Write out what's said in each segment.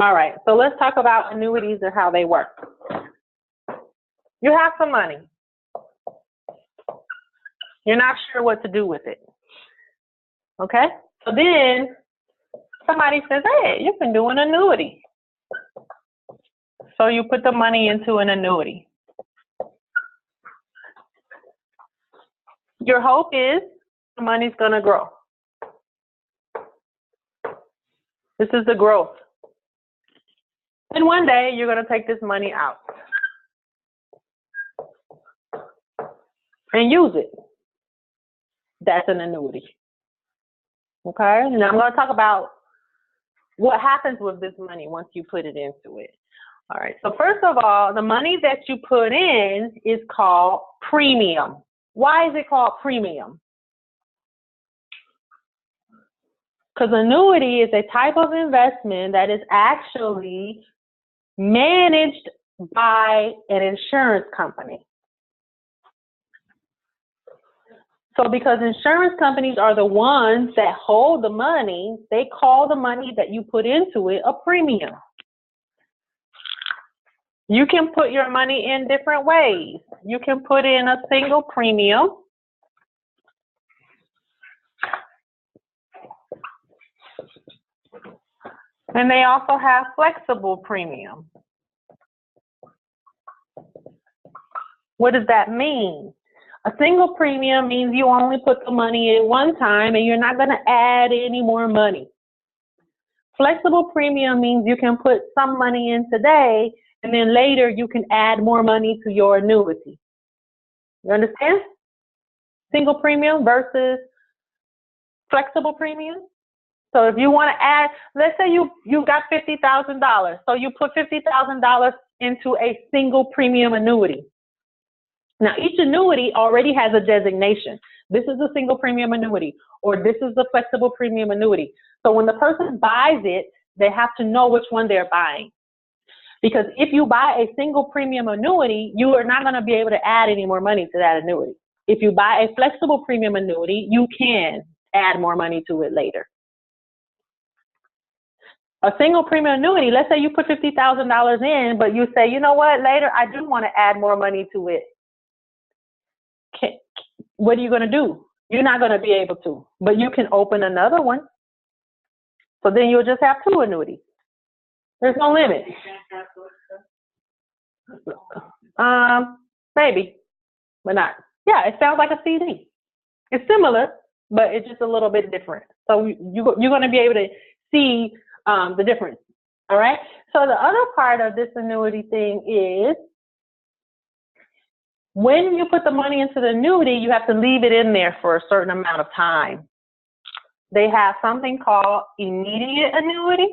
All right, so let's talk about annuities and how they work. You have some money. You're not sure what to do with it. Okay? So then somebody says, hey, you can do an annuity. So you put the money into an annuity. Your hope is the money's going to grow. This is the growth. And one day you're going to take this money out and use it. That's an annuity. Okay? Now I'm going to talk about what happens with this money once you put it into it. All right. So first of all, the money that you put in is called premium. Why is it called premium? Because annuity is a type of investment that is actually managed by an insurance company. So because insurance companies are the ones that hold the money, they call the money that you put into it a premium. You can put your money in different ways. You can put in a single premium. And they also have flexible premium. What does that mean? A single premium means you only put the money in one time and you're not going to add any more money. Flexible premium means you can put some money in today and then later you can add more money to your annuity. You understand? Single premium versus flexible premium. So if you want to add, let's say you got $50,000. So you put $50,000 into a single premium annuity. Now, each annuity already has a designation. This is a single premium annuity, or this is a flexible premium annuity. So when the person buys it, they have to know which one they're buying. Because if you buy a single premium annuity, you are not going to be able to add any more money to that annuity. If you buy a flexible premium annuity, you can add more money to it later. A single premium annuity, let's say you put $50,000 in, but you say, you know what, later I do want to add more money to it. What are you going to do? You're not going to be able to, but you can open another one. So then you'll just have two annuities. There's no limit. Maybe, but not. Yeah, it sounds like a CD. It's similar, but it's just a little bit different. So you're going to be able to see the difference. All right. So the other part of this annuity thing is when you put the money into the annuity, you have to leave it in there for a certain amount of time. They have something called immediate annuity.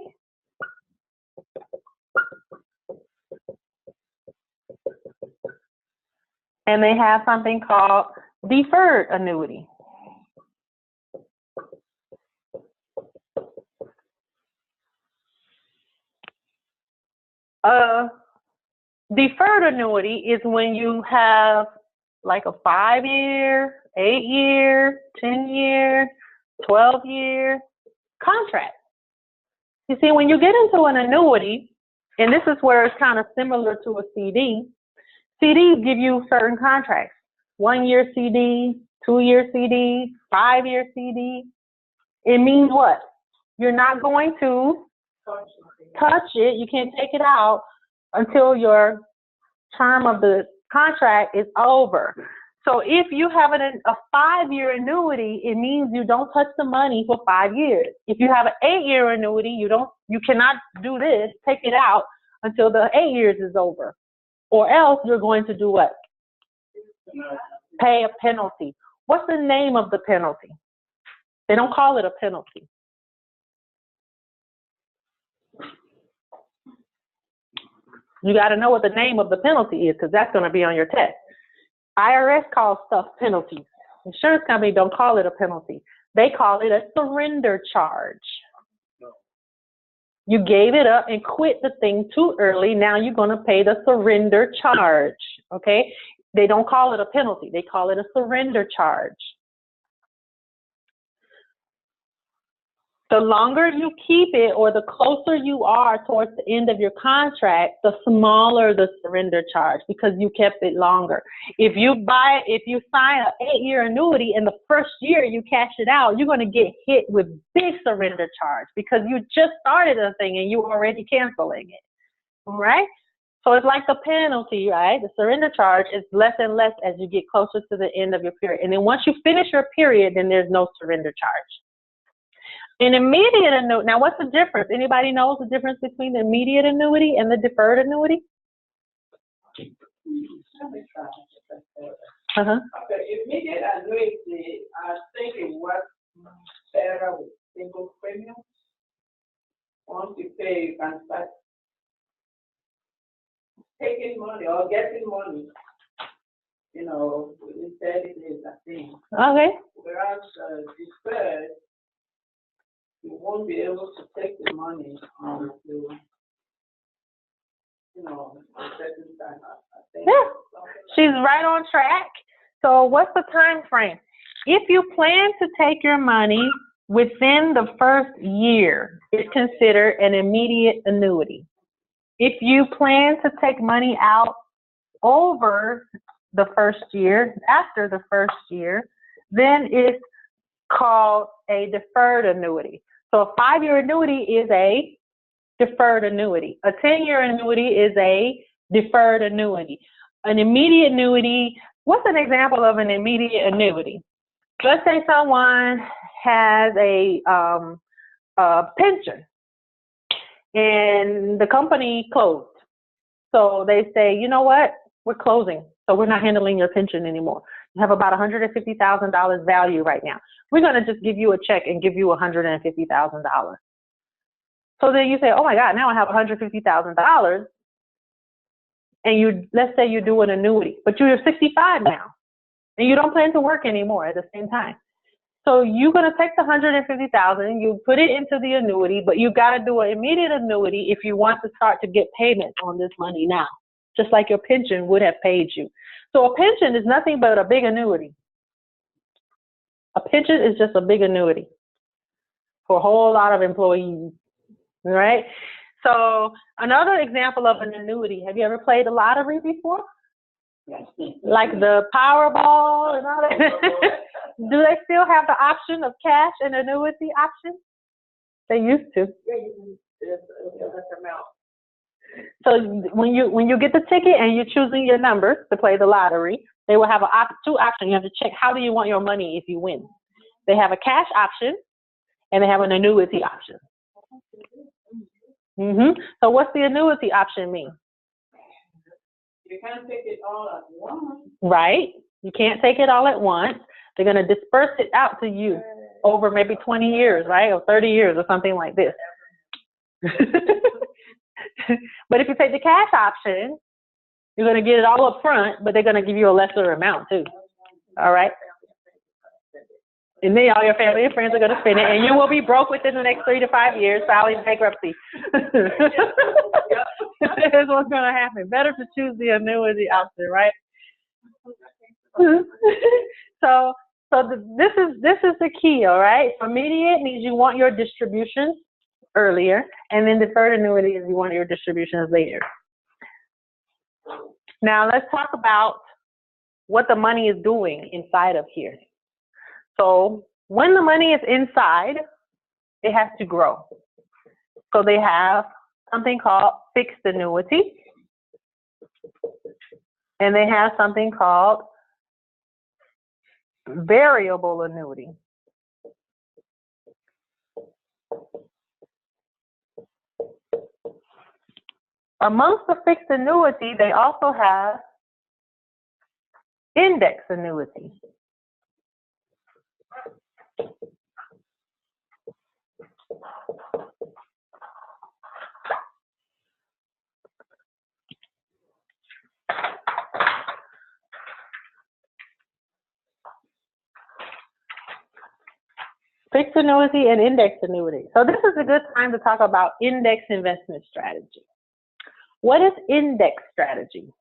And they have something called deferred annuity. Deferred annuity is when you have like a 5-year, 8-year, 10-year, 12-year contract. You see, when you get into an annuity, and this is where it's kind of similar to a CD, CDs give you certain contracts. 1-year CD, 2-year CD, 5-year CD. It means what? You're not going to touch it. You can't take it out until your term of the contract is over. So if you have a 5-year annuity, it means you don't touch the money for 5 years. If you have an 8-year annuity, you cannot do this, take it out until the 8 years is over. Or else you're going to do what? Pay a penalty. What's the name of the penalty? They don't call it a penalty. You got to know what the name of the penalty is because that's going to be on your test. IRS calls stuff penalties. Insurance company don't call it a penalty. They call it a surrender charge. You gave it up and quit the thing too early. Now you're going to pay the surrender charge. Okay? They don't call it a penalty. They call it a surrender charge. The longer you keep it, or the closer you are towards the end of your contract, the smaller the surrender charge, because you kept it longer. If you sign an 8-year annuity and the first year you cash it out, you're going to get hit with big surrender charge because you just started a thing and you're already canceling it. All right? So it's like the penalty, right? The surrender charge is less and less as you get closer to the end of your period. And then once you finish your period, then there's no surrender charge. An immediate annuity, now what's the difference? Anybody knows the difference between the immediate annuity and the deferred annuity? Okay, immediate annuity, I think it was better with single premium. Once you pay, you can start taking money or getting money, within 30 days, I think. Okay. Whereas deferred, you won't be able to take the money until, a certain time. I think. Yeah, she's right on track. So what's the time frame? If you plan to take your money within the first year, it's considered an immediate annuity. If you plan to take money out over the first year, after the first year, then it's called a deferred annuity. So a 5-year annuity is a deferred annuity. A 10-year annuity is a deferred annuity. An immediate annuity, what's an example of an immediate annuity? Let's say someone has a pension and the company closed. So they say, you know what, we're closing, so we're not handling your pension anymore. You have about $150,000 value right now. We're going to just give you a check and give you $150,000. So then you say, oh my God, now I have $150,000. And let's say you do an annuity, but you're 65 now and you don't plan to work anymore at the same time. So you're going to take the $150,000, you put it into the annuity, but you got to do an immediate annuity if you want to start to get payments on this money now, just like your pension would have paid you. So a pension is nothing but a big annuity. A pension is just a big annuity for a whole lot of employees, right? So another example of an annuity, have you ever played the lottery before? Yes. Like the Powerball and all that? Do they still have the option of cash and annuity option? They used to. So when you get the ticket and you're choosing your numbers to play the lottery, they will have two options. You have to check how do you want your money if you win. They have a cash option and they have an annuity option. So what's the annuity option mean? You can't take it all at once. Right. You can't take it all at once. They're going to disperse it out to you over maybe 20 years, right? Or 30 years or something like this. But if you take the cash option, you're going to get it all up front, but they're going to give you a lesser amount too. All right. And then all your family and friends are going to spend it, and you will be broke within the next 3 to 5 years, filing bankruptcy. That's what's going to happen. Better to choose the annuity option, right? So this is the key, all right? Immediate means you want your distributions earlier, and then deferred annuity is you want your distributions later. Now let's talk about what the money is doing inside of here. So when the money is inside, it has to grow. So they have something called fixed annuity, and they have something called variable annuity. Amongst the fixed annuity, they also have index annuity. Fixed annuity and index annuity. So this is a good time to talk about index investment strategy. What is index strategy?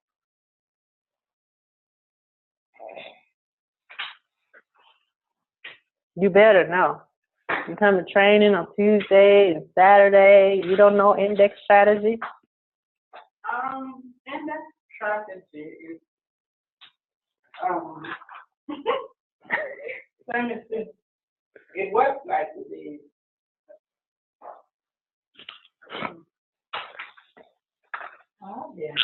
You better know. You come to training on Tuesday and Saturday. You don't know index strategy? Index strategy is, let me see. It works like this. Oh, yeah.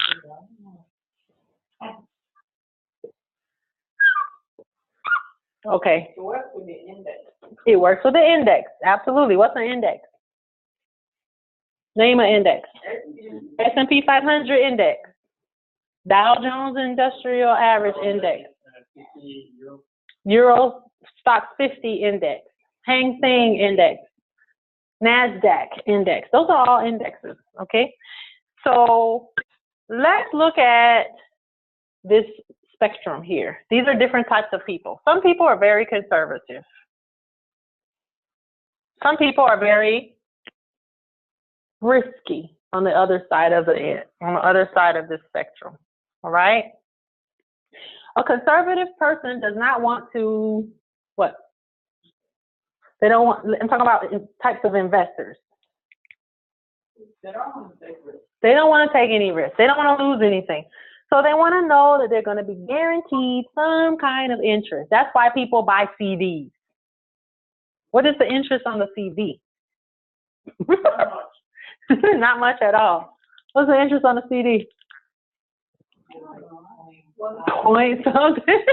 Okay. It works with the index. It works with the index. Absolutely. What's an index? Name an index. S&P 500 index. Dow Jones Industrial Average Index. Euro Stock 50 Index. Hang Seng Index. NASDAQ Index. Those are all indexes, okay? So let's look at this spectrum here. These are different types of people. Some people are very conservative. Some people are very risky on the other side of this spectrum. All right. A conservative person does not want to what? They don't want. I'm talking about types of investors. They don't want to take risks. They don't want to take any risk. They don't want to lose anything. So they want to know that they're going to be guaranteed some kind of interest. That's why people buy CDs. What is the interest on the CD? Not much at all. What's the interest on the CD? Point something.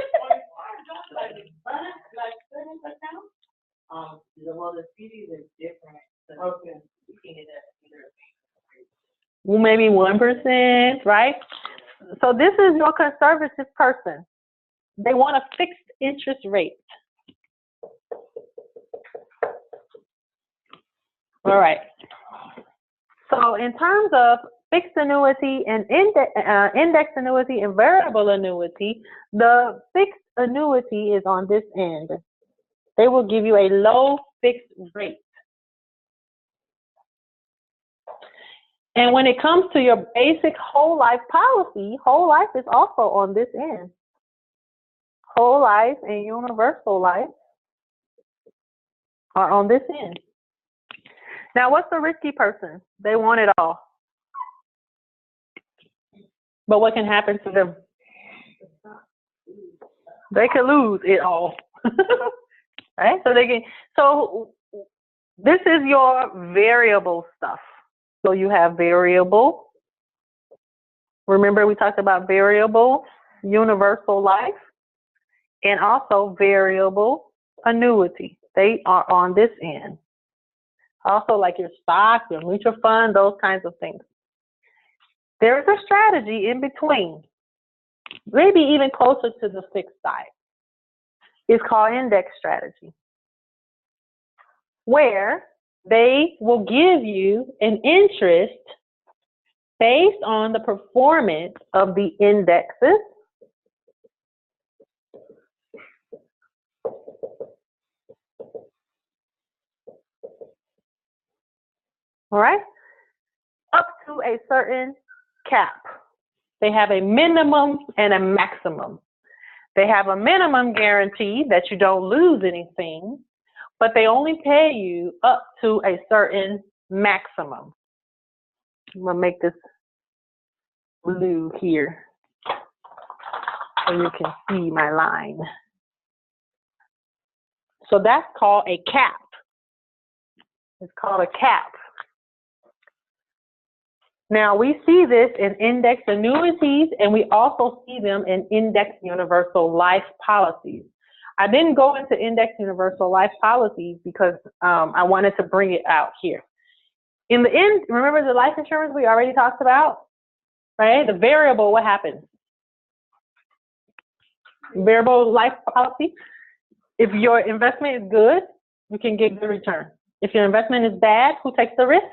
Well, the CD is different. Okay. You can get that Well, maybe 1%, right? So this is your conservative person. They want a fixed interest rate. All right. So in terms of fixed annuity and index annuity and variable annuity, the fixed annuity is on this end. They will give you a low fixed rate. And when it comes to your basic whole life policy, whole life is also on this end. Whole life and universal life are on this end. Now, what's the risky person? They want it all. But what can happen to them? They can lose it all. Right? So this is your variable stuff. So you have variable. Remember we talked about variable, universal life, and also variable annuity. They are on this end. Also like your stock, your mutual fund, those kinds of things. There is a strategy in between, maybe even closer to the fixed side. It's called index strategy, where they will give you an interest based on the performance of the indexes all right, up to a certain cap. They have a minimum and a maximum. They have a minimum guarantee that you don't lose anything, but they only pay you up to a certain maximum. I'm going to make this blue here so you can see my line. So that's called a cap. It's called a cap. Now, we see this in index annuities, and we also see them in index universal life policies. I didn't go into index universal life policies because I wanted to bring it out here. In the end, remember the life insurance we already talked about, right? The variable, what happens? Variable life policy. If your investment is good, you can get good return. If your investment is bad, who takes the risk?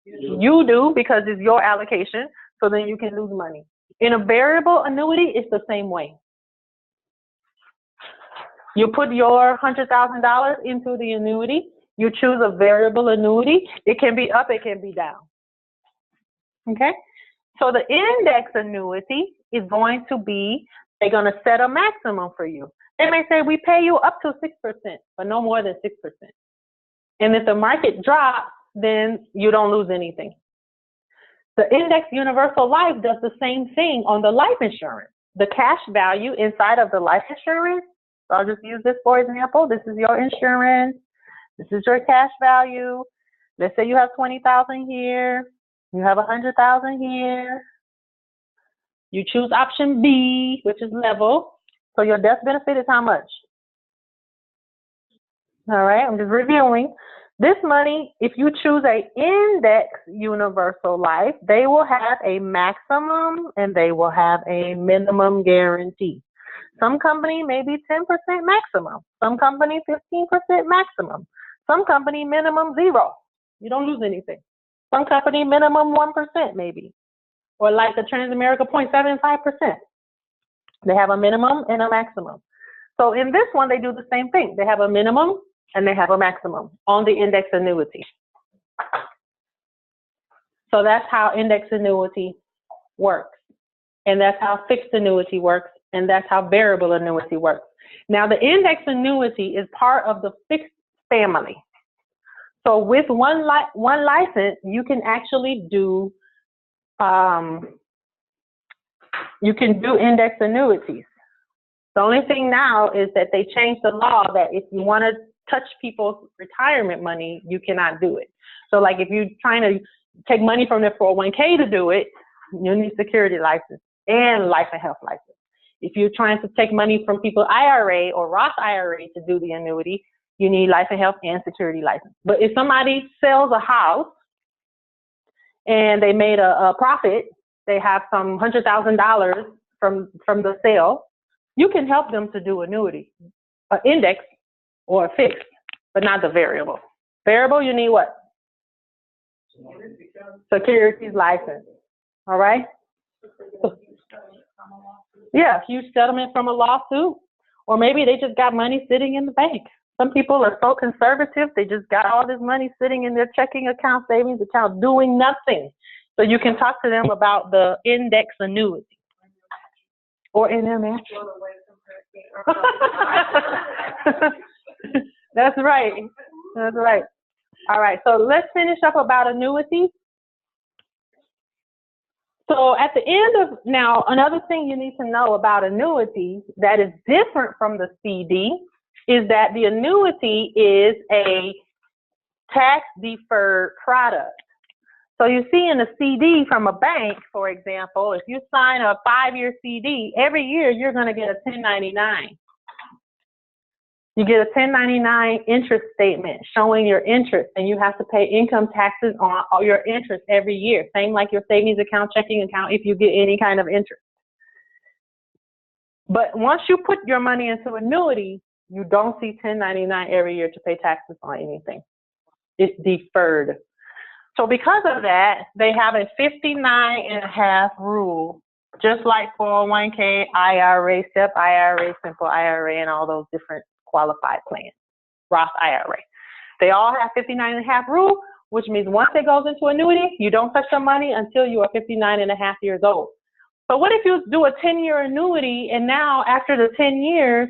You do, because it's your allocation, so then you can lose money. In a variable annuity, it's the same way. You put your $100,000 into the annuity. You choose a variable annuity. It can be up, it can be down. Okay? So the index annuity is going to be, they're going to set a maximum for you. They may say, we pay you up to 6%, but no more than 6%. And if the market drops, then you don't lose anything. The index universal life does the same thing on the life insurance. The cash value inside of the life insurance, so I'll just use this for example. This is your insurance. This is your cash value. Let's say you have 20,000 here. You have 100,000 here. You choose option B, which is level. So your death benefit is how much? All right, I'm just reviewing. This money, if you choose a index universal life, they will have a maximum and they will have a minimum guarantee. Some company may be 10% maximum. Some company 15% maximum. Some company minimum 0. You don't lose anything. Some company minimum 1% maybe. Or like the Transamerica 0.75%. They have a minimum and a maximum. So in this one, they do the same thing. They have a minimum and they have a maximum on the index annuity. So that's how index annuity works. And that's how fixed annuity works. And that's how variable annuity works. Now the index annuity is part of the fixed family. So with one license, you can actually do index annuities. The only thing now is that they changed the law that if you want to touch people's retirement money, you cannot do it. So like if you're trying to take money from their 401k to do it, you need security license and life and health license. If you're trying to take money from people's IRA or Roth IRA to do the annuity, you need life and health and security license. But if somebody sells a house and they made a profit, they have some $100,000 from the sale, you can help them to do annuity, an index or a fixed, but not the variable. Variable, you need what? Securities license. All right? Yeah, huge settlement from a lawsuit. Or maybe they just got money sitting in the bank. Some people are so conservative, they just got all this money sitting in their checking account, savings account, doing nothing. So you can talk to them about the index annuity. Or in their mattress. That's right. That's right. All right, so let's finish up about annuities. So at the end of, now another thing you need to know about annuities that is different from the CD is that the annuity is a tax deferred product. So you see in a CD from a bank, for example, if you sign a 5-year CD, every year you're going to get a 1099. You get a 1099 interest statement showing your interest, and you have to pay income taxes on all your interest every year. Same like your savings account, checking account, if you get any kind of interest. But once you put your money into annuity, you don't see 1099 every year to pay taxes on anything. It's deferred. So because of that, they have a 59.5 rule, just like 401k, IRA, SEP IRA, Simple IRA, and all those different qualified plans, Roth IRA. They all have 59.5 rule, which means once it goes into annuity, you don't touch your money until you are 59.5 years old. But what if you do a 10-year annuity and now after the 10 years,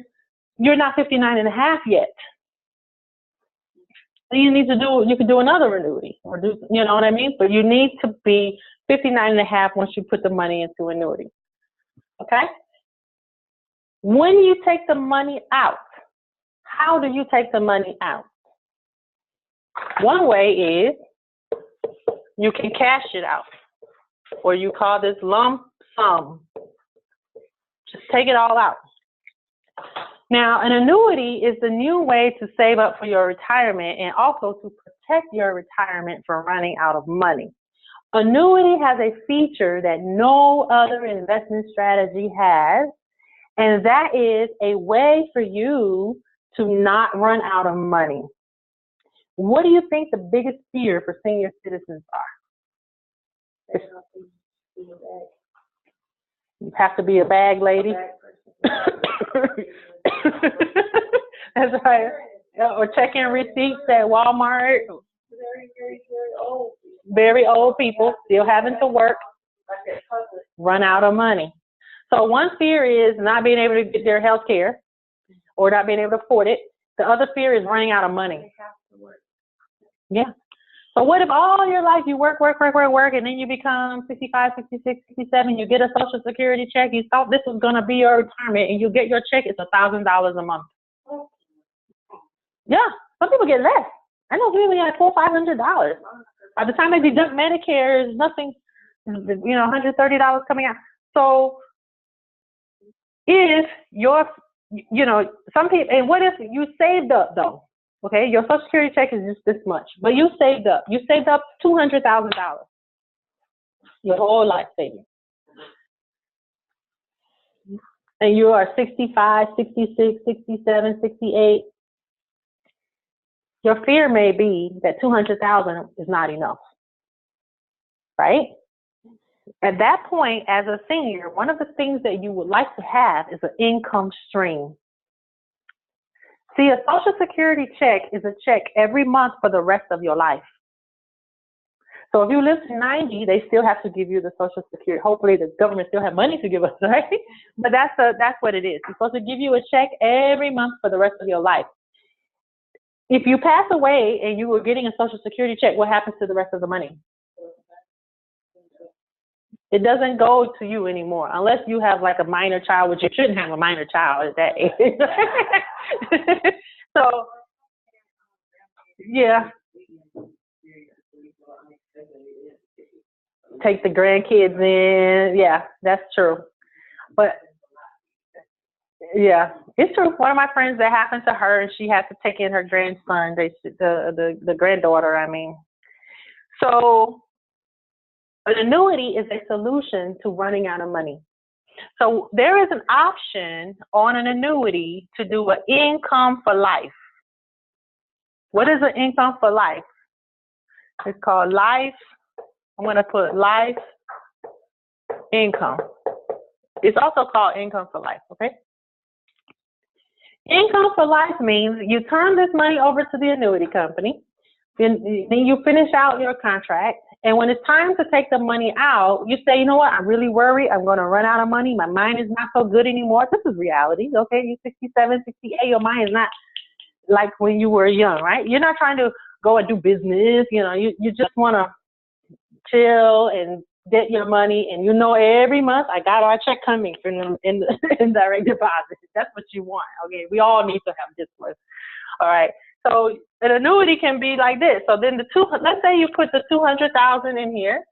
you're not 59.5 yet? So you can do another annuity or do, you know what I mean? But you need to be 59.5 once you put the money into annuity. Okay? When you take the money out, how do you take the money out? One way is you can cash it out, or you call this lump sum. Just take it all out. Now, an annuity is the new way to save up for your retirement and also to protect your retirement from running out of money. Annuity has a feature that no other investment strategy has, and that is a way for you to not run out of money. What do you think the biggest fear for senior citizens are? You have to be a bag lady. That's right. Or checking receipts at Walmart. Very old people still having to work, run out of money. So one fear is not being able to get their health care or not being able to afford it. The other fear is running out of money. Yeah. So what if all your life you work, and then you become 65, 66, 67, you get a Social Security check, you thought this was going to be your retirement, and you get your check, it's $1,000 a month. Yeah, some people get less. I know people get like $400-500. By the time they deduct Medicare, there's nothing, $130 coming out. So if some people, and what if you saved up though? Okay, your Social Security check is just this much, but you saved up. You saved up $200,000, your whole life savings. And you are 65, 66, 67, 68. Your fear may be that $200,000 is not enough, right? At that point, as a senior, one of the things that you would like to have is an income stream. See, a Social Security check is a check every month for the rest of your life. So if you live to 90, they still have to give you the Social Security. Hopefully the government still have money to give us, right? But that's what it is. It's supposed to give you a check every month for the rest of your life. If you pass away and you were getting a Social Security check, what happens to the rest of the money? It doesn't go to you anymore, unless you have like a minor child, which you shouldn't have a minor child at that age. So, yeah. Take the grandkids in. Yeah, that's true. But yeah, it's true. One of my friends, that happened to her, and she had to take in her grandson, the granddaughter, I mean. So an annuity is a solution to running out of money. So there is an option on an annuity to do an income for life. What is an income for life? It's called life. I'm going to put life income. It's also called income for life, okay? Income for life means you turn this money over to the annuity company, then you finish out your contract, and when it's time to take the money out, you say, you know what, I'm really worried, I'm going to run out of money, my mind is not so good anymore. This is reality, okay? You're 67, 68, your mind is not like when you were young, right? You're not trying to go and do business, you just want to chill and get your money, and every month I got our check coming from in direct deposit. That's what you want. Okay, we all need to have this one. All right. So an annuity can be like this. So then let's say you put the 200,000 in here.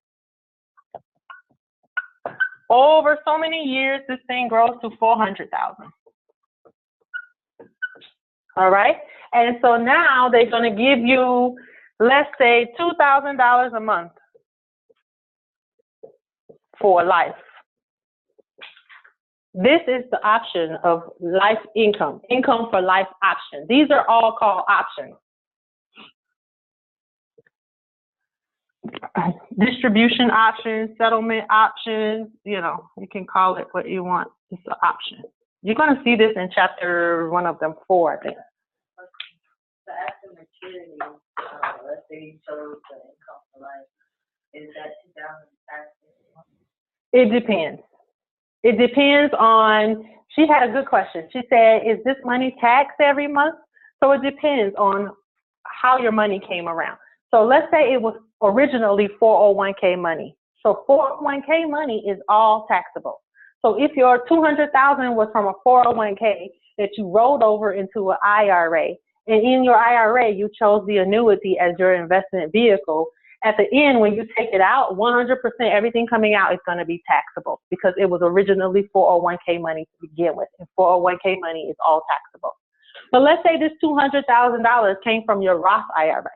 Over so many years, this thing grows to 400,000. All right. And so now they're going to give you, let's say, $2,000 a month for life. This is the option of life income for life option. These are all called options. Distribution options, settlement options, you can call it what you want. It's an option. You're going to see this in chapter 1 of them 4, I think. So after maturity, let's say you chose the income for life, is that 2,000 taxable? It depends. It depends on, she had a good question. She said, is this money taxed every month? So it depends on how your money came around. So let's say it was originally 401k money. So 401k money is all taxable. So if your 200,000 was from a 401k that you rolled over into an IRA, and in your IRA you chose the annuity as your investment vehicle, at the end, when you take it out, 100% everything coming out is going to be taxable because it was originally 401k money to begin with, and 401k money is all taxable. But let's say this $200,000 came from your Roth IRA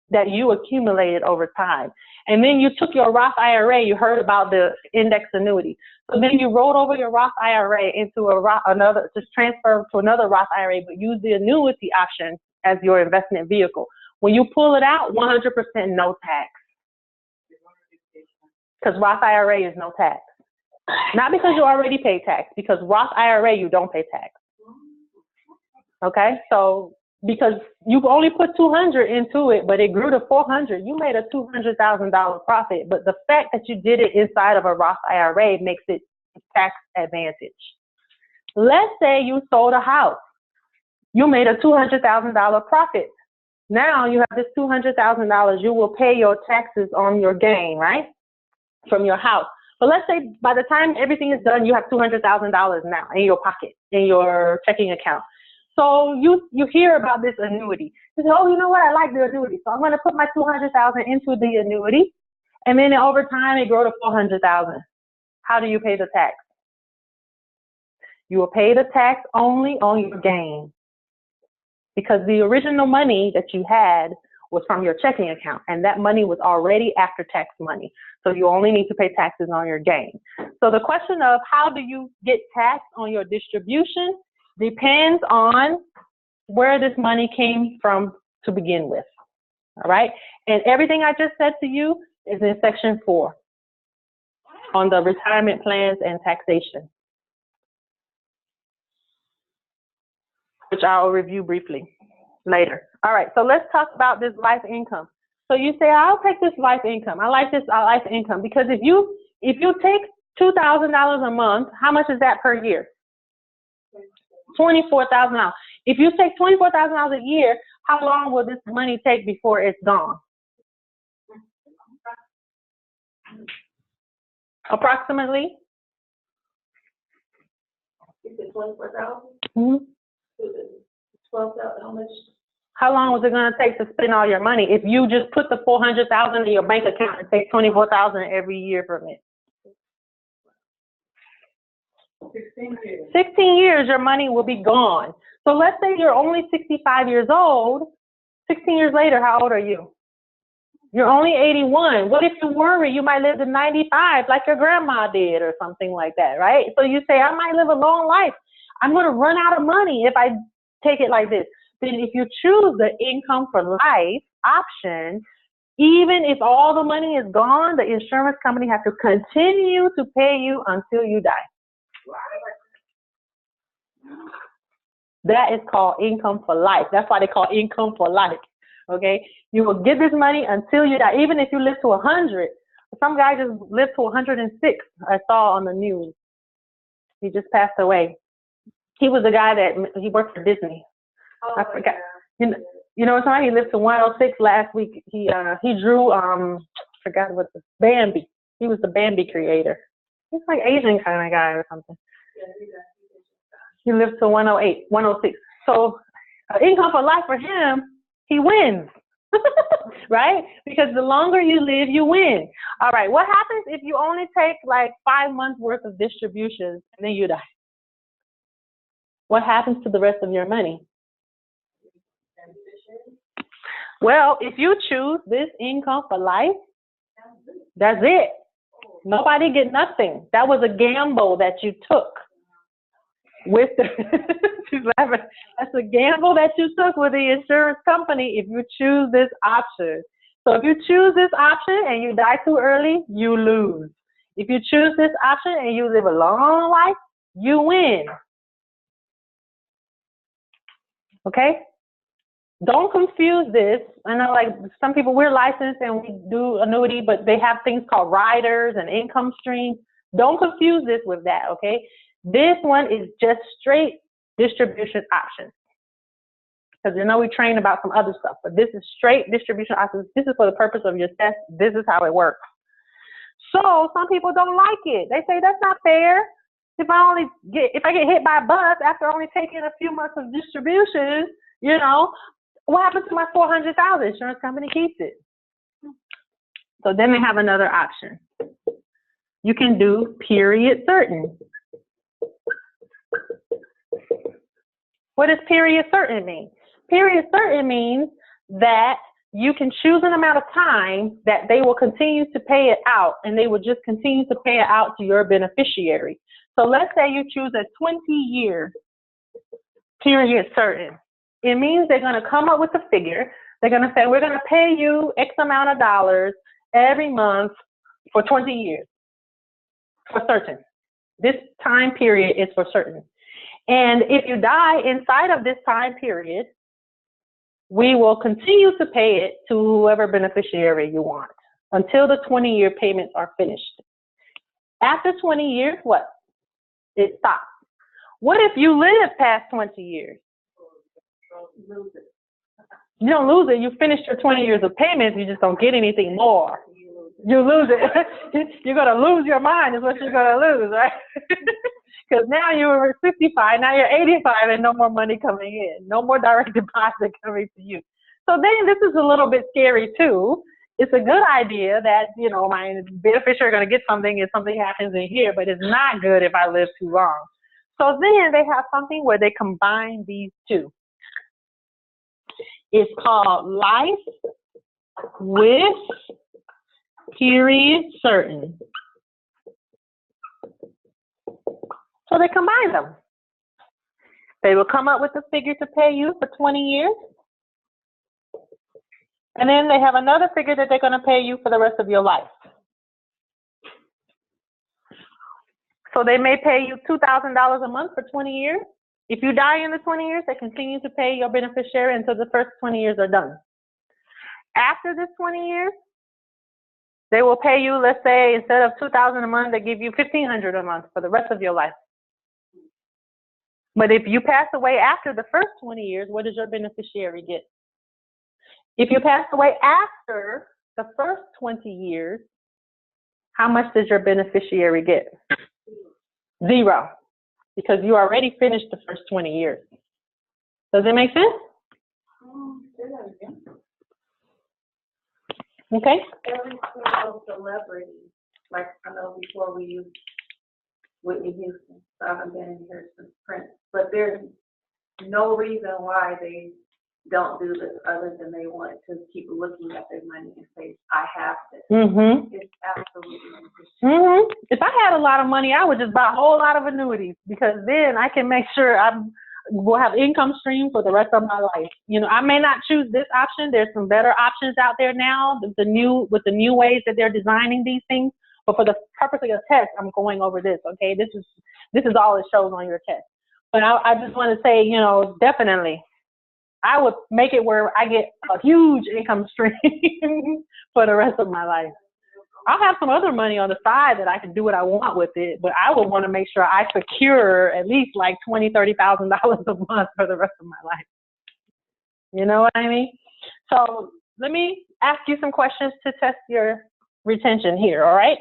that you accumulated over time, and then you took your Roth IRA, you heard about the index annuity, so then you rolled over your Roth IRA into just transfer to another Roth IRA, but use the annuity option as your investment vehicle. When you pull it out, 100% no tax. Because Roth IRA is no tax. Not because you already pay tax, because Roth IRA, you don't pay tax. Okay? So, because you only put 200 into it, but it grew to 400, you made a $200,000 profit. But the fact that you did it inside of a Roth IRA makes it tax advantage. Let's say you sold a house. You made a $200,000 profit. Now you have this $200,000. You will pay your taxes on your gain, right, from your house. But let's say by the time everything is done, you have $200,000 now in your pocket, in your checking account. So you hear about this annuity. You say, oh, you know what? I like the annuity, so I'm going to put my $200,000 into the annuity, and then over time it grow to $400,000. How do you pay the tax? You will pay the tax only on your gain, because the original money that you had was from your checking account, and that money was already after tax money. So you only need to pay taxes on your gain. So the question of how do you get taxed on your distribution depends on where this money came from to begin with. All right? And everything I just said to you is in section 4 on the retirement plans and taxation, which I'll review briefly later. All right, so let's talk about this life income. So you say, I'll take this life income. I like this life income because if you take $2,000 a month, how much is that per year? $24,000. If you take $24,000 a year, how long will this money take before it's gone? Approximately? You said 24,000? Mm-hmm. 12,000, how much? How long was it going to take to spend all your money if you just put the $400,000 in your bank account and take $24,000 every year from it? 16 years. 16 years, your money will be gone. So let's say you're only 65 years old. 16 years later, how old are you? You're only 81. What if you worry you might live to 95 like your grandma did or something like that, right? So you say, I might live a long life. I'm going to run out of money if I take it like this. Then if you choose the income for life option, even if all the money is gone, the insurance company has to continue to pay you until you die. That is called income for life. That's why they call income for life. Okay? You will get this money until you die. Even if you live to 100. Some guy just lived to 106, I saw on the news. He just passed away. He was the guy he worked for Disney. Oh, I forgot. Yeah. You know, somebody lived to 106 last week. He drew forgot what the Bambi. He was the Bambi creator. He's like Asian kind of guy or something. He lived to 108, 106. So income for life for him, he wins. Right? Because the longer you live, you win. All right. What happens if you only take like 5 months worth of distributions and then you die? What happens to the rest of your money? Well, if you choose this income for life, that's it. Nobody get nothing. That was a gamble that you took with the she's laughing. That's a gamble that you took with the insurance company if you choose this option. So if you choose this option and you die too early, you lose. If you choose this option and you live a long life, you win. Okay? Don't confuse this. I know like some people, we're licensed and we do annuity, but they have things called riders and income streams. Don't confuse this with that, okay? This one is just straight distribution options. Because you know we train about some other stuff, but this is straight distribution options. This is for the purpose of your test. This is how it works. So some people don't like it. They say that's not fair. If I get hit by a bus after only taking a few months of distributions, you know, what happens to my $400,000? Insurance company keeps it. So then they have another option. You can do period certain. What does period certain mean? Period certain means that you can choose an amount of time that they will continue to pay it out, and they will just continue to pay it out to your beneficiary. So let's say you choose a 20-year period certain. It means they're going to come up with a figure. They're going to say, we're going to pay you X amount of dollars every month for 20 years, for certain. This time period is for certain. And if you die inside of this time period, we will continue to pay it to whoever beneficiary you want until the 20-year payments are finished. After 20 years, what? It stops. What if you live past 20 years? You don't lose it. You finished your 20 years of payments. You just don't get anything more. You lose it. You're going to lose your mind is what you're going to lose, right? Because now you're 65, now you're 85, and no more money coming in. No more direct deposit coming to you. So then this is a little bit scary too. It's a good idea that, you know, my beneficiary are going to get something if something happens in here, but it's not good if I live too long. So then they have something where they combine these two. It's called life with period certain. So they combine them. They will come up with a figure to pay you for 20 years. And then they have another figure that they're going to pay you for the rest of your life. So they may pay you $2,000 a month for 20 years. If you die in the 20 years, they continue to pay your beneficiary until the first 20 years are done. After this 20 years, they will pay you, let's say, instead of $2,000 a month, they give you $1,500 a month for the rest of your life. But if you pass away after the first 20 years, what does your beneficiary get? If you pass away after the first 20 years, how much does your beneficiary get? 0. Because you already finished the first 20 years. Does it make sense? Okay. Every single celebrity, like I know before we used Whitney Houston, so I haven't been in here since Prince, but there's no reason why they don't do this other than they want to keep looking at their money and say, I have this. Mm-hmm. It's absolutely interesting. If I had a lot of money, I would just buy a whole lot of annuities because then I can make sure I will have income stream for the rest of my life. You know, I may not choose this option. There's some better options out there now, with the new ways that they're designing these things. But for the purpose of your test, I'm going over this. Okay, this is all it shows on your test. But I just want to say, you know, definitely, I would make it where I get a huge income stream for the rest of my life. I'll have some other money on the side that I can do what I want with it, but I would want to make sure I secure at least like $20,000, $30,000 a month for the rest of my life. You know what I mean? So let me ask you some questions to test your retention here, all right?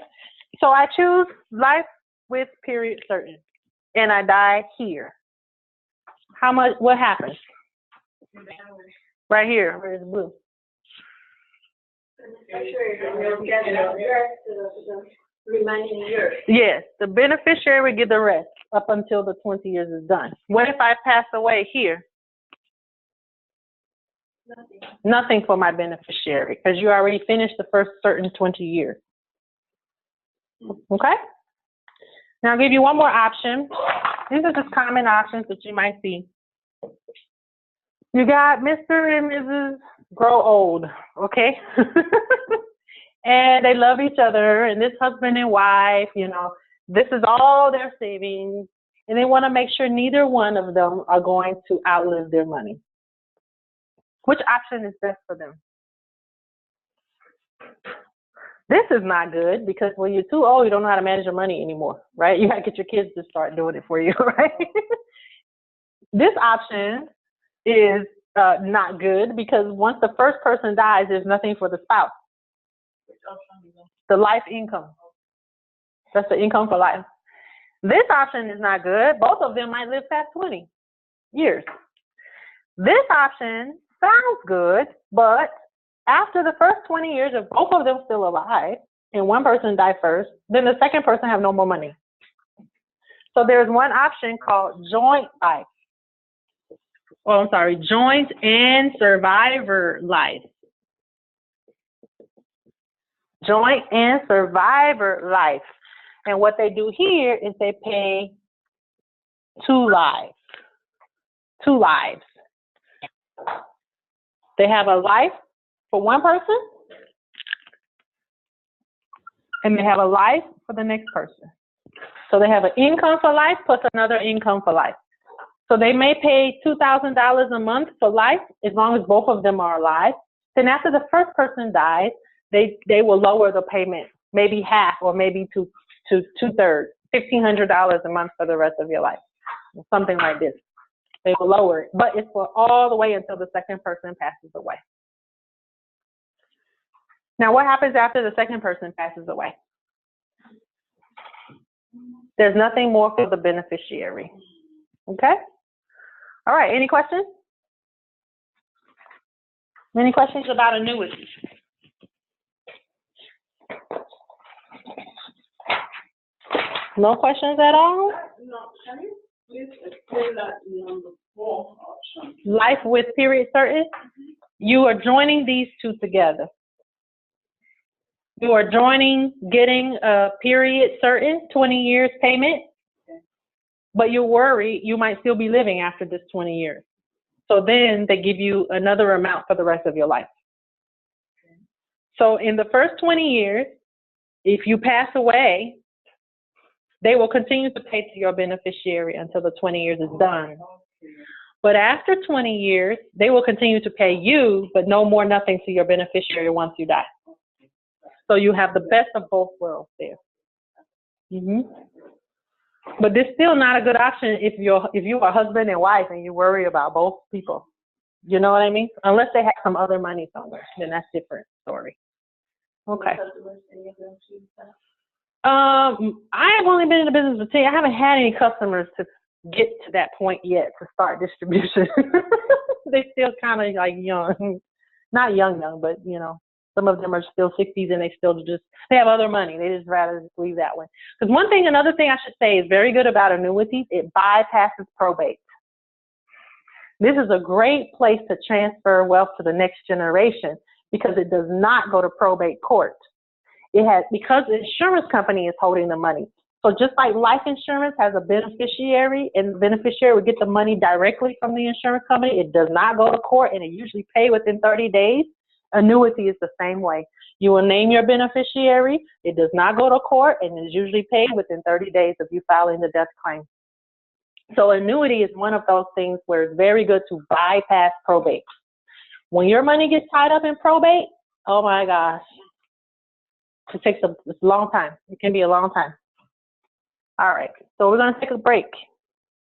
So I choose life with period certain, and I die here. What happens? Right here, where it's blue. Remaining years. Yes, the beneficiary would get the rest up until the 20 years is done. What if I pass away here? Nothing for my beneficiary because you already finished the first certain 20 years. Okay? Now I'll give you one more option. These are just common options that you might see. You got Mr. and Mrs. Grow Old, okay? And they love each other, and this husband and wife, you know, this is all their savings, and they want to make sure neither one of them are going to outlive their money. Which option is best for them? This is not good because when you're too old, you don't know how to manage your money anymore, right? You got to get your kids to start doing it for you, right? This option is not good because once the first person dies, there's nothing for the spouse. The life income. That's the income for life. This option is not good. Both of them might live past 20 years. This option sounds good, but after the first 20 years, if both of them still alive and one person died first, then the second person have no more money. So there's one option called joint life. Oh, I'm sorry, joint and survivor life. Joint and survivor life. And what they do here is they pay 2 lives. 2 lives. They have a life for one person, and they have a life for the next person. So they have an income for life plus another income for life. So they may pay $2,000 a month for life as long as both of them are alive. Then after the first person dies, they will lower the payment, maybe half or maybe to 2/3, $1,500 a month for the rest of your life, something like this. They will lower it, but it's for all the way until the second person passes away. Now, what happens after the second person passes away? There's nothing more for the beneficiary. Okay? All right, any questions? Any questions about annuities? No questions at all? No, can you please explain that number 4 option? Life with period certain. You are joining these two together. You are joining, getting a period certain, 20 years payment, but you're worried you might still be living after this 20 years. So then they give you another amount for the rest of your life. So in the first 20 years, if you pass away, they will continue to pay to your beneficiary until the 20 years is done. But after 20 years, they will continue to pay you, but no more nothing to your beneficiary once you die. So you have the best of both worlds there. But this is still not a good option if you are husband and wife and you worry about both people. You know what I mean? Unless they have some other money somewhere, then that's a different story. Okay. I have only been in the business for 10. I haven't had any customers to get to that point yet to start distribution. They're still kind of like young, not young, but you know, some of them are still 60s and they have other money. They just rather just leave that one. Because another thing I should say is very good about annuities, it bypasses probate. This is a great place to transfer wealth to the next generation because it does not go to probate court. Because the insurance company is holding the money. So just like life insurance has a beneficiary and the beneficiary would get the money directly from the insurance company, it does not go to court and it usually pay within 30 days. Annuity is the same way. You will name your beneficiary, it does not go to court, and is usually paid within 30 days of you filing the death claim. So annuity is one of those things where it's very good to bypass probate. When your money gets tied up in probate, oh my gosh, it's a long time. It can be a long time. All right, so we're going to take a break.